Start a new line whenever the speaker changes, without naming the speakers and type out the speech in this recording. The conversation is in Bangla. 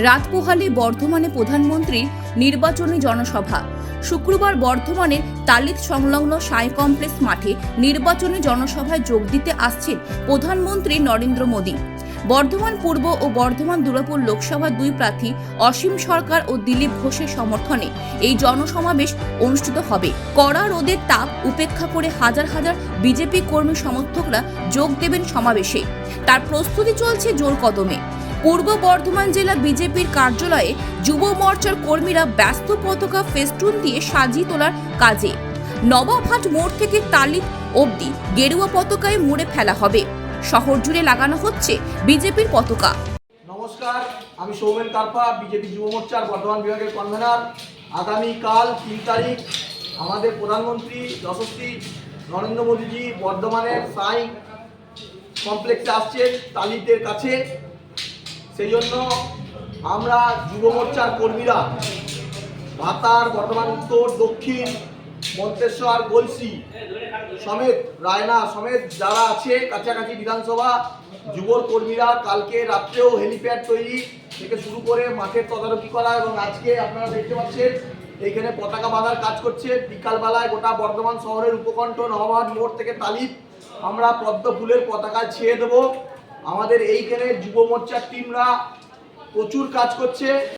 রাত পোহালে বর্ধমানে প্রধানমন্ত্রীর নির্বাচনী জনসভা। শুক্রবার বর্ধমানে তালিত সংলগ্ন সাই কমপ্লেক্স মাঠে নির্বাচনী জনসভায় যোগ দিতে আসছেন প্রধানমন্ত্রী নরেন্দ্র মোদী। বর্ধমান পূর্ব ও বর্ধমান দুর্গাপুর লোকসভার দুই প্রার্থী অসীম সরকার ও দিলীপ ঘোষের সমর্থনে এই জনসমাবেশ অনুষ্ঠিত হবে। কড়া রোদের তাপ উপেক্ষা করে হাজার হাজার বিজেপি কর্মী সমর্থকরা যোগ দেবেন সমাবেশে। তার প্রস্তুতি চলছে জোর কদমে। পূর্ব বর্ধমান জেলা বিজেপির কার্যালয়ে যুব মোর্চার কর্মীরা ব্যস্ত পতাকা ফেস্টুন দিয়ে সাজিয়ে তোলার কাজে। নবাবহাট মোড় থেকে তালিত অবধি গেরুয়া পতাকায় মুড়ে ফেলা হবে। শহর জুড়ে লাগানো হচ্ছে বিজেপির পতাকা।
নমস্কার, আমি সৌমেন কারপা, বিজেপি যুব মোর্চার বর্ধমান বিভাগের কনভেনার। আগামীকাল 3 তারিখ আমাদের প্রধানমন্ত্রী যশস্বী নরেন্দ্র মোদীজি বর্ধমানের সাই কমপ্লেক্সে আসছেন তালিতের কাছে। সেই জন্য আমরা যুব মোর্চার কর্মীরা ভাতার, বর্ধমান উত্তর, দক্ষিণ, মন্তেশ্বর, গলসি সমেত, রায়না সমেত যারা আছে কাছাকাছি বিধানসভা যুবর কর্মীরা কালকে রাত্রেও হেলিপ্যাড তৈরি থেকে শুরু করে মাঠের তদারকি করা এবং আজকে আপনারা দেখতে পাচ্ছেন এইখানে পতাকা বাঁধার কাজ করছে। বিকালবেলায় গোটা বর্ধমান শহরের উপকণ্ঠ নবাবহাট মোড় থেকে তালিত আমরা পদ্ম ফুলের পতাকা ছেয়ে দেবো। আমাদের এইখানে যুব মোর্চার টিমরা প্রচুর কাজ করছে।